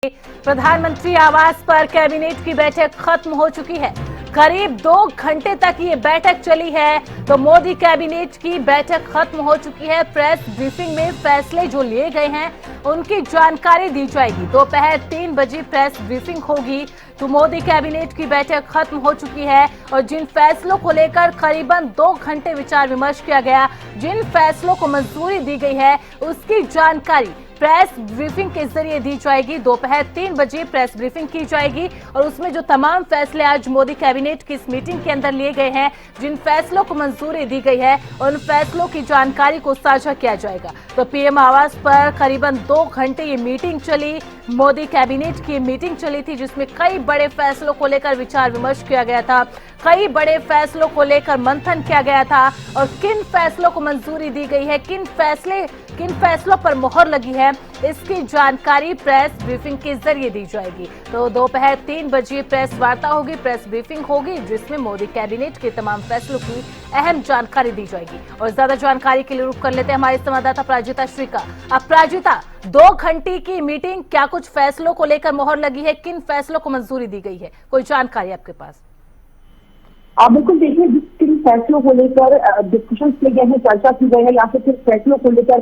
प्रधानमंत्री आवास पर कैबिनेट की बैठक खत्म हो चुकी है। करीब 2 घंटे तक ये बैठक चली है। तो मोदी कैबिनेट की बैठक खत्म हो चुकी है। प्रेस ब्रीफिंग में फैसले जो लिए गए हैं उनकी जानकारी दी जाएगी। दोपहर 3 बजे प्रेस ब्रीफिंग होगी। तो मोदी कैबिनेट की बैठक खत्म हो चुकी है और जिन फैसलों को लेकर करीबन 2 घंटे विचार विमर्श किया गया, जिन फैसलों को मंजूरी दी गई है उसकी जानकारी प्रेस ब्रीफिंग के जरिए दी जाएगी। दोपहर 3 बजे प्रेस ब्रीफिंग की जाएगी और उसमें जो तमाम फैसले आज मोदी कैबिनेट की इस मीटिंग के अंदर लिए गए हैं, जिन फैसलों को मंजूरी दी गई है, उन फैसलों की जानकारी को साझा किया जाएगा। तो पीएम आवास पर करीबन 2 घंटे ये मीटिंग चली। मोदी कैबिनेट की मीटिंग चली थी जिसमें कई बड़े फैसलों को लेकर विचार विमर्श किया गया था, कई बड़े फैसलों को लेकर मंथन किया गया था और किन फैसलों को मंजूरी दी गई है, किन फैसलों पर मोहर लगी है, इसकी जानकारी प्रेस ब्रीफिंग के जरिए दी जाएगी। तो दोपहर 3 बजे प्रेस वार्ता होगी, प्रेस ब्रीफिंग होगी जिसमें मोदी कैबिनेट के तमाम फैसलों की अहम जानकारी दी जाएगी। और ज्यादा जानकारी के लिए रुख कर लेते हैं हमारे संवाददाता प्राजिता श्री का। अब प्राजिता, 2 घंटे की मीटिंग, क्या कुछ फैसलों को लेकर मोहर लगी है, किन फैसलों को मंजूरी दी गई है, कोई जानकारी आपके पास? बिल्कुल, देखिए जिन फैसलों को लेकर डिस्कशन किए गए हैं, चर्चा की गई है या फिर फैसलों को लेकर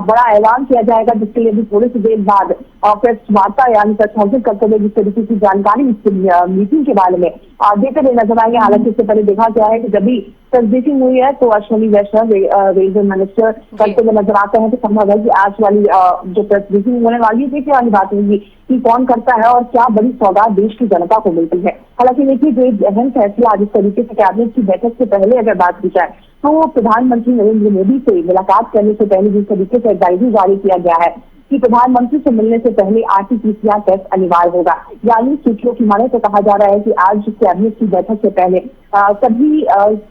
बड़ा ऐलान किया जाएगा, जिसके लिए भी थोड़ी सी देर बाद प्रेस वार्ता यानी प्रेस कॉन्फ्रेंस करते हुए जिस तरीके की जानकारी इस मीटिंग के बारे में देते हुए नजर आएंगे। हालांकि इससे पहले देखा गया है कि जब भी प्रेस ब्रीफिंग हुई है तो अश्विनी वैष्णव रेलवे मिनिस्टर करते हुए नजर आते हैं। तो संभव है कि आज वाली जो प्रेस ब्रीफिंग होने वाली है, देखने वाली बात होगी कि कौन करता है और क्या बड़ी सौगात देश की जनता को मिलती है। हालांकि देखिए, जो एक अहम फैसला आज इस तरीके से कैबिनेट की बैठक से पहले अगर बात की जाए तो प्रधानमंत्री नरेंद्र मोदी से मुलाकात करने से पहले जिस तरीके से एडवाइजरी जारी किया गया है कि प्रधानमंत्री से मिलने से पहले RT-PCR टेस्ट अनिवार्य होगा। यानी सूत्रों की माने तो कहा जा रहा है कि आज कैबिनेट की बैठक से पहले सभी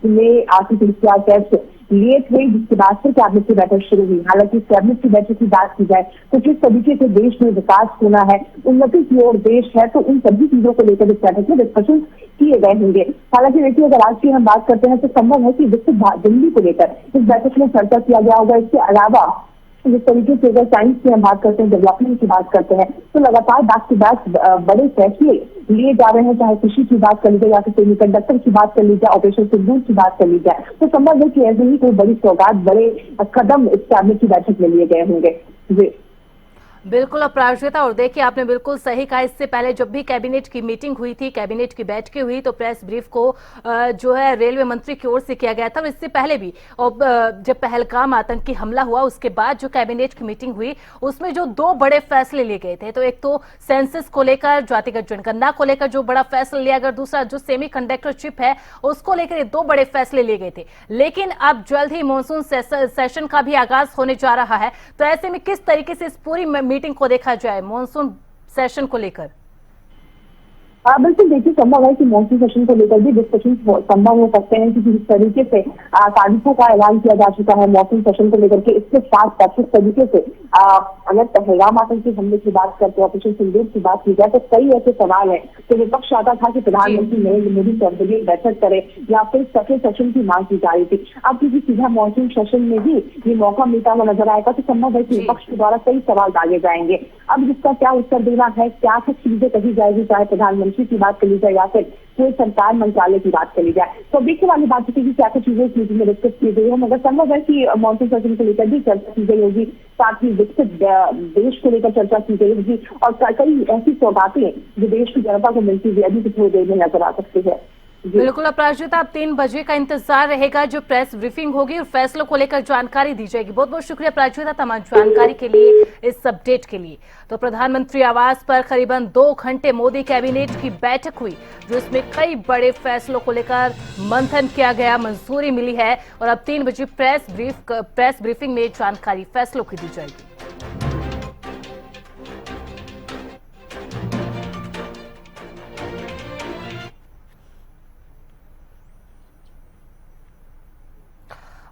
ने RT-PCR टेस्ट लिए थे, जिसके बाद फिर कैबिनेट की बैठक शुरू हुई। हालांकि कैबिनेट की बैठक की बात की जाए तो किस तरीके से देश में विकास होना है, उन्नति की ओर देश है, तो उन सभी चीजों को लेकर इस बैठक में डिस्कशन किए गए होंगे। हालांकि देखिए, अगर आज की हम बात करते हैं तो संभव है कि विकसित दिल्ली को लेकर इस बैठक में चर्चा किया गया होगा। इसके अलावा जिस तरीके से अगर साइंस की हम बात करते हैं, डेवलपमेंट की बात करते हैं, तो लगातार बैक टू बैक बड़े फैसले लिए जा रहे हैं, चाहे कृषि की बात कर ली जाए या फिर सेमीकंडक्टर की बात कर ली जाए, ऑपरेशन सिंदूर की बात कर ली जाए। तो संभव है कि ऐसे ही कोई बड़ी सौगात, बड़े कदम इस कैबिनेट की बैठक में लिए गए होंगे। जी बिल्कुल अपराजिता, और देखिए आपने बिल्कुल सही कहा। इससे पहले जब भी कैबिनेट की मीटिंग हुई थी, कैबिनेट की बैठकें हुई, तो प्रेस ब्रीफ को जो है रेलवे मंत्री की ओर से किया गया था। और इससे पहले भी और जब पहलगाम आतंकी हमला हुआ उसके बाद जो कैबिनेट की मीटिंग हुई उसमें जो 2 बड़े फैसले लिए गए थे, तो एक तो सेंसस को लेकर, जातिगत जनगणना को लेकर जो बड़ा फैसला लिया गया, दूसरा जो सेमी कंडक्टर चिप है उसको लेकर ये 2 बड़े फैसले लिए गए थे। लेकिन अब जल्द ही मॉनसून सेशन का भी आगाज होने जा रहा है, तो ऐसे में किस तरीके से इस पूरी मीटिंग को देखा जाए मॉनसून सेशन को लेकर? बिल्कुल, देखिए संभव है कि मॉनसून सेशन को लेकर भी डिस्कशन संभव हो सकते हैं, क्योंकि जिस तरीके से तारीखों का ऐलान किया जा चुका है मॉनसून सेशन को लेकर के, इसके साथ जिस तरीके से अगर पहलगाम आतंकी हमले की बात करते हैं, ऑपरेशन सिंदूर की बात की जाए, तो कई ऐसे सवाल है। तो विपक्ष चाहता था कि प्रधानमंत्री नरेंद्र मोदी सर्वदलीय बैठक करे या फिर सेकेंड सेशन की मांग की जा रही थी। अब क्योंकि सीधा मॉनसून सेशन में भी ये मौका मिलता हुआ नजर आएगा, तो संभव है कि विपक्ष के द्वारा कई सवाल डाले जाएंगे। अब जिसका क्या उत्तर देना है, क्या कुछ चीजें कही जाएगी, चाहे प्रधानमंत्री की बात कर ली जाए या फिर कोई सरकार मंत्रालय की बात कर ली जाए, तो देखने वाली बात है कि क्या कुछ चीजें इस मीटिंग में डिस्कस की गई है। मगर संभव है कि मॉनसून सेशन को लेकर भी चर्चा की गई होगी, साथ ही विकसित देश को लेकर चर्चा की गई होगी और कई ऐसी सौगातें जो देश की जनता को मिलती हुई अभी थोड़ी देर में नजर आ सकती है। बिल्कुल अपराजिता, अब 3 बजे का इंतजार रहेगा, जो प्रेस ब्रीफिंग होगी और फैसलों को लेकर जानकारी दी जाएगी। बहुत बहुत शुक्रिया अपराजिता तमाम जानकारी के लिए, इस अपडेट के लिए। तो प्रधानमंत्री आवास पर करीबन 2 घंटे मोदी कैबिनेट की बैठक हुई, जिसमें कई बड़े फैसलों को लेकर मंथन किया गया, मंजूरी मिली है और अब 3 बजे प्रेस ब्रीफिंग में जानकारी फैसलों की दी जाएगी।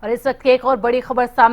और इस वक्त की एक और बड़ी खबर सामने